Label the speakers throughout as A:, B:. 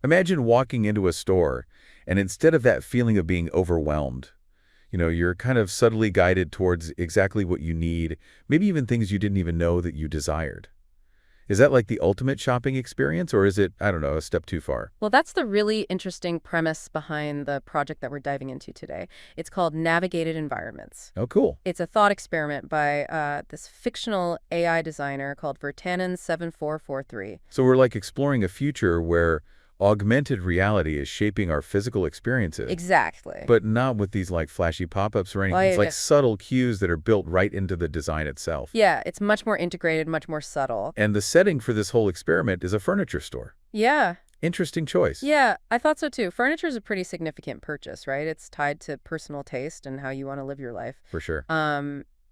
A: Imagine walking into a store, and instead of that feeling of being overwhelmed, you're kind of subtly guided towards exactly what you need, maybe even things you didn't even know that you desired. Is that like the ultimate shopping experience, or is it, I don't know, a step too far?
B: Well, that's the really interesting premise behind the project that we're diving into today. It's called Navigated Environments.
A: Oh, cool.
B: It's a thought experiment by this fictional AI designer called Vertanen7443.
A: So we're like exploring a future where augmented reality is shaping our physical experiences,
B: Exactly.
A: but not with these like flashy pop-ups or anything.
B: Well,
A: It's like subtle cues that are built right into the design itself.
B: yeah, it's much more integrated, much more subtle.
A: And the setting for this whole experiment is a furniture store.
B: Yeah.
A: Interesting choice.
B: Yeah, I thought so too. Furniture is a pretty significant purchase, right? It's tied to personal taste and how you want to live your life.
A: For sure.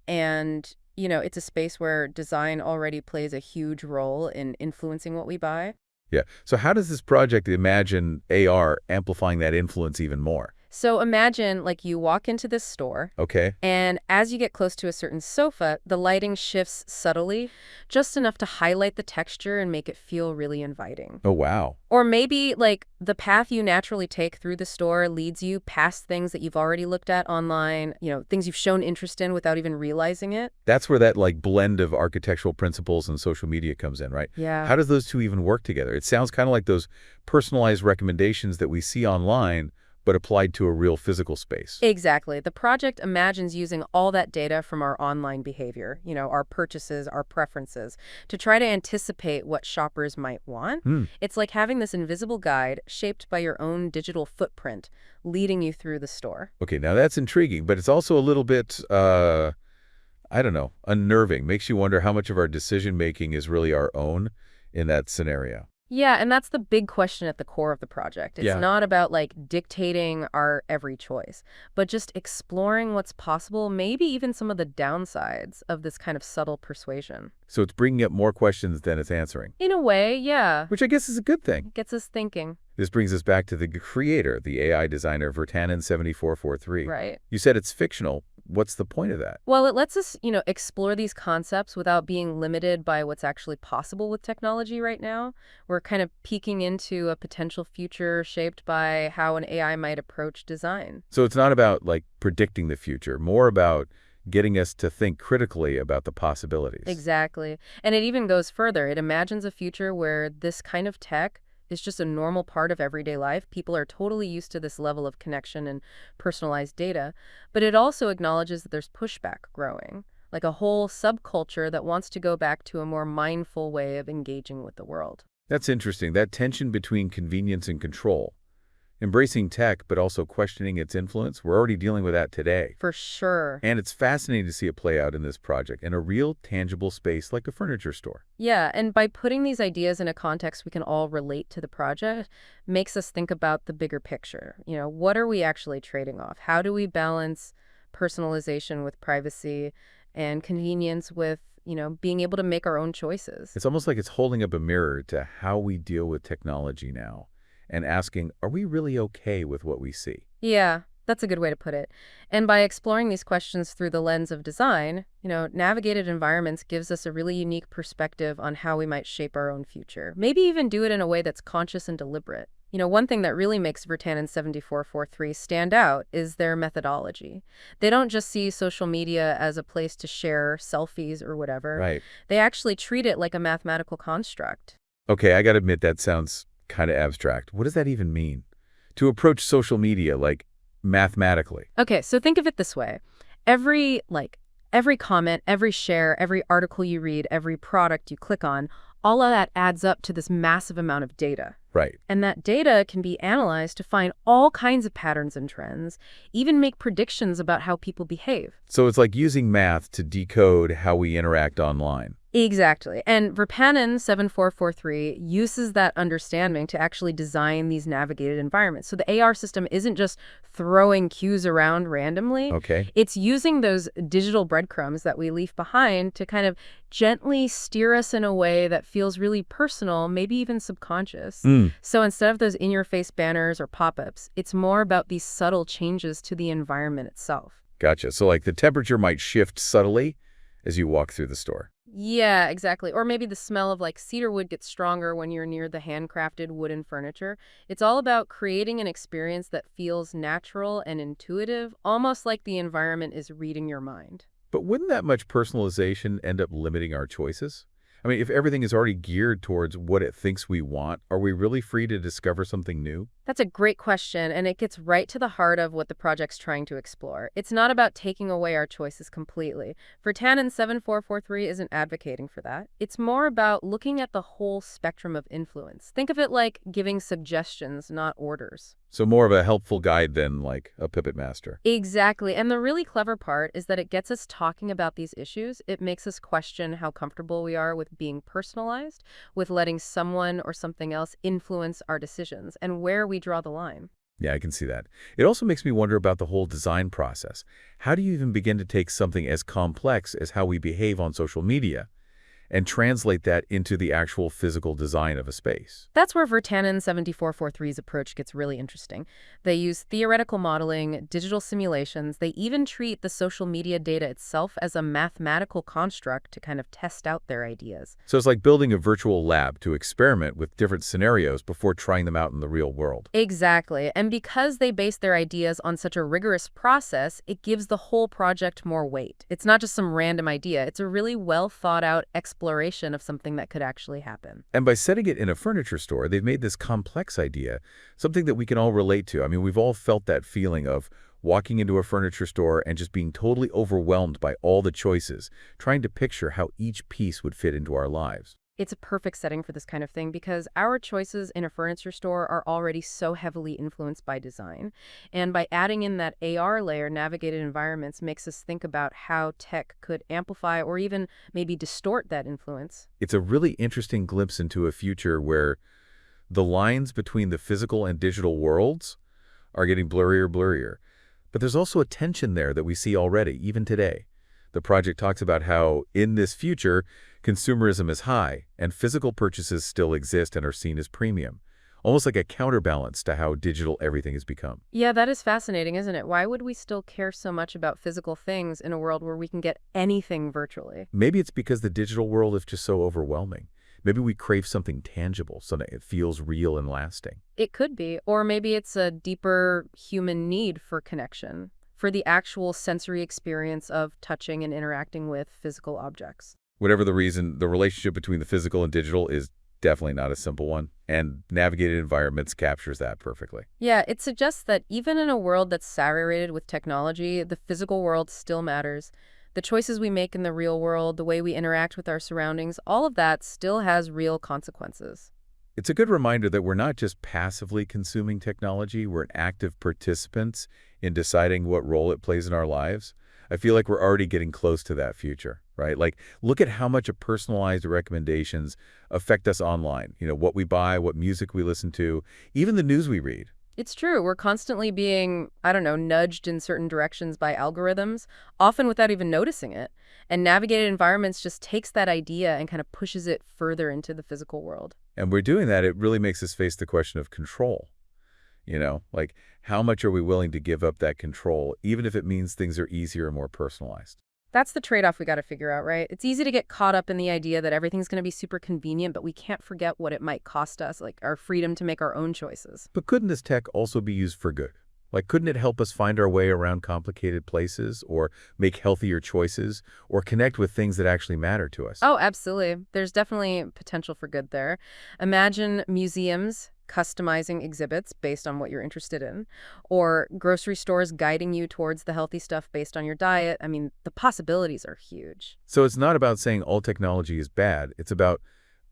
B: And, it's a space where design already plays a huge role in influencing what we buy.
A: Yeah. So how does this project imagine AR amplifying that influence even more?
B: So imagine, like, you walk into this store,
A: Okay.
B: and as you get close to a certain sofa, the lighting shifts subtly, just enough to highlight the texture and make it feel really inviting.
A: Oh, wow.
B: Or maybe, like, the path you naturally take through the store leads you past things that you've already looked at online, things you've shown interest in without even realizing it.
A: That's where that like blend of architectural principles and social media comes in, right?
B: Yeah.
A: How does those two even work together? It sounds kind of like those personalized recommendations that we see online, but applied to a real physical space.
B: Exactly. The project imagines using all that data from our online behavior, our purchases, our preferences, to try to anticipate what shoppers might want. It's like having this invisible guide shaped by your own digital footprint leading you through the store.
A: Okay, now that's intriguing, but it's also a little bit, I don't know, unnerving. Makes you wonder how much of our decision-making is really our own in that scenario.
B: Yeah, and that's the big question at the core of the project. It's
A: Yeah.
B: not about like dictating our every choice, but just exploring what's possible, maybe even some of the downsides of this kind of subtle persuasion.
A: So it's bringing up more questions than it's answering,
B: In a way, yeah.
A: which I guess is a good thing.
B: It gets us thinking,
A: This brings us back to the creator, the AI designer Vertanen7443.
B: right?
A: You said it's fictional. What's the point of that?
B: Well, it lets us, explore these concepts without being limited by what's actually possible with technology right now. We're kind of peeking into a potential future shaped by how an AI might approach design.
A: So it's not about like predicting the future, more about getting us to think critically about the possibilities.
B: Exactly. And it even goes further. It imagines a future where this kind of tech is just a normal part of everyday life. People are totally used to this level of connection and personalized data. But it also acknowledges that there's pushback growing, like a whole subculture that wants to go back to a more mindful way of engaging with the world.
A: That's interesting, that tension between convenience and control. Embracing tech, but also questioning its influence. We're already dealing with that today.
B: For sure.
A: And it's fascinating to see it play out in this project in a real, tangible space like a furniture store.
B: Yeah, and by putting these ideas in a context we can all relate to the project, makes us think about the bigger picture. What are we actually trading off? How do we balance personalization with privacy and convenience with, being able to make our own choices?
A: It's almost like it's holding up a mirror to how we deal with technology now and asking, are we really okay with what we see?
B: Yeah, that's a good way to put it. And by exploring these questions through the lens of design, navigated environments gives us a really unique perspective on how we might shape our own future. Maybe even do it in a way that's conscious and deliberate. One thing that really makes Vertanen7443 stand out is their methodology. They don't just see social media as a place to share selfies or whatever.
A: Right.
B: They actually treat it like a mathematical construct.
A: Okay, I gotta admit that sounds kind of abstract. What does that even mean? To approach social media, like, mathematically.
B: Okay, so think of it this way. Every comment, every share, every article you read, every product you click on, all of that adds up to this massive amount of data.
A: Right.
B: And that data can be analyzed to find all kinds of patterns and trends, even make predictions about how people behave.
A: So it's like using math to decode how we interact online.
B: Exactly. And Vertanen7443 uses that understanding to actually design these navigated environments. So the AR system isn't just throwing cues around randomly.
A: Okay.
B: It's using those digital breadcrumbs that we leave behind to kind of gently steer us in a way that feels really personal, maybe even subconscious. So instead of those in-your-face banners or pop-ups, it's more about these subtle changes to the environment itself.
A: Gotcha. So like the temperature might shift subtly as you walk through the store.
B: Yeah, exactly. Or maybe the smell of like cedar wood gets stronger when you're near the handcrafted wooden furniture. It's all about creating an experience that feels natural and intuitive, almost like the environment is reading your mind.
A: But wouldn't that much personalization end up limiting our choices? I mean, if everything is already geared towards what it thinks we want, are we really free to discover something new?
B: That's a great question, and it gets right to the heart of what the project's trying to explore. It's not about taking away our choices completely. Vertanen 7443 isn't advocating for that. It's more about looking at the whole spectrum of influence. Think of it like giving suggestions, not orders.
A: So more of a helpful guide than like a puppet master.
B: Exactly. And the really clever part is that it gets us talking about these issues. It makes us question how comfortable we are with being personalized, with letting someone or something else influence our decisions, and where we draw the line.
A: Yeah, I can see that. It also makes me wonder about the whole design process. How do you even begin to take something as complex as how we behave on social media and translate that into the actual physical design of a space?
B: That's where Vertanen 7443's approach gets really interesting. They use theoretical modeling, digital simulations. They even treat the social media data itself as a mathematical construct to kind of test out their ideas.
A: So it's like building a virtual lab to experiment with different scenarios before trying them out in the real world.
B: Exactly. And because they base their ideas on such a rigorous process, it gives the whole project more weight. It's not just some random idea. It's a really well thought out exploration of something that could actually happen.
A: And by setting it in a furniture store, they've made this complex idea something that we can all relate to. I mean, we've all felt that feeling of walking into a furniture store and just being totally overwhelmed by all the choices, trying to picture how each piece would fit into our lives.
B: It's a perfect setting for this kind of thing because our choices in a furniture store are already so heavily influenced by design. And by adding in that AR layer, navigated environments makes us think about how tech could amplify or even maybe distort that influence.
A: It's a really interesting glimpse into a future where the lines between the physical and digital worlds are getting blurrier. But there's also a tension there that we see already, even today. The project talks about how, in this future, consumerism is high, and physical purchases still exist and are seen as premium, almost like a counterbalance to how digital everything has become.
B: Yeah, that is fascinating, isn't it? Why would we still care so much about physical things in a world where we can get anything virtually?
A: Maybe it's because the digital world is just so overwhelming. Maybe we crave something tangible, something that feels real and lasting.
B: It could be. Or maybe it's a deeper human need for connection, for the actual sensory experience of touching and interacting with physical objects.
A: Whatever the reason, the relationship between the physical and digital is definitely not a simple one, and navigated environments captures that perfectly.
B: Yeah, it suggests that even in a world that's saturated with technology, the physical world still matters. The choices we make in the real world, the way we interact with our surroundings, all of that still has real consequences.
A: It's a good reminder that we're not just passively consuming technology, we're active participants in deciding what role it plays in our lives. I feel like we're already getting close to that future, right? Like, look at how much of personalized recommendations affect us online. You know, what we buy, what music we listen to, even the news we read.
B: It's true. We're constantly being, I don't know, nudged in certain directions by algorithms, often without even noticing it. And navigated environments just takes that idea and kind of pushes it further into the physical world.
A: And we're doing that, it really makes us face the question of control. You know, like, how much are we willing to give up that control, even if it means things are easier and more personalized?
B: That's the trade-off we got to figure out, right? It's easy to get caught up in the idea that everything's going to be super convenient, but we can't forget what it might cost us, like our freedom to make our own choices.
A: But couldn't this tech also be used for good? Like, couldn't it help us find our way around complicated places, or make healthier choices, or connect with things that actually matter to us?
B: Oh, absolutely. There's definitely potential for good there. Imagine museums customizing exhibits based on what you're interested in, or grocery stores guiding you towards the healthy stuff based on your diet. I mean, the possibilities are huge.
A: So it's not about saying all technology is bad. It's about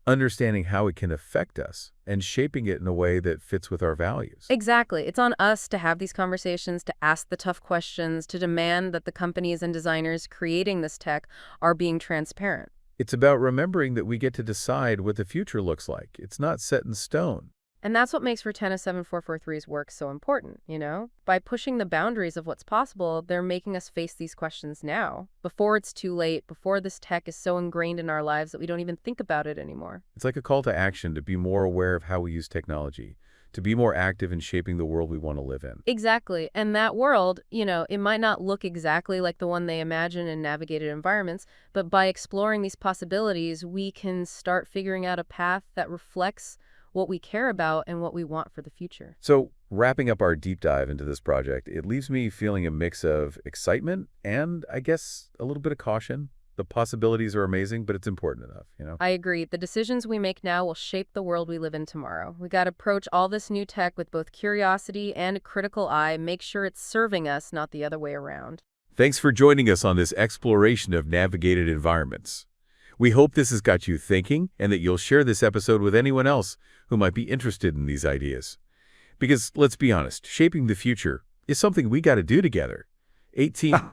A: understanding how it can affect us and shaping it in a way that fits with our values.
B: Exactly. It's on us to have these conversations, to ask the tough questions, to demand that the companies and designers creating this tech are being transparent.
A: It's about remembering that we get to decide what the future looks like. It's not set in stone.
B: And that's what makes Vertana 7443's work so important, you know? By pushing the boundaries of what's possible, they're making us face these questions now, before it's too late, before this tech is so ingrained in our lives that we don't even think about it anymore.
A: It's like a call to action to be more aware of how we use technology, to be more active in shaping the world we want to live in.
B: Exactly. And that world, it might not look exactly like the one they imagine in navigated environments, but by exploring these possibilities, we can start figuring out a path that reflects what we care about and what we want for the future.
A: So, wrapping up our deep dive into this project, it leaves me feeling a mix of excitement and, I guess, a little bit of caution. The possibilities are amazing, but it's important enough.
B: I agree. The decisions we make now will shape the world we live in tomorrow. We got to approach all this new tech with both curiosity and a critical eye, make sure it's serving us, not the other way around.
A: Thanks for joining us on this exploration of navigated environments. We hope this has got you thinking and that you'll share this episode with anyone else who might be interested in these ideas. Because, let's be honest, shaping the future is something we got to do together. 18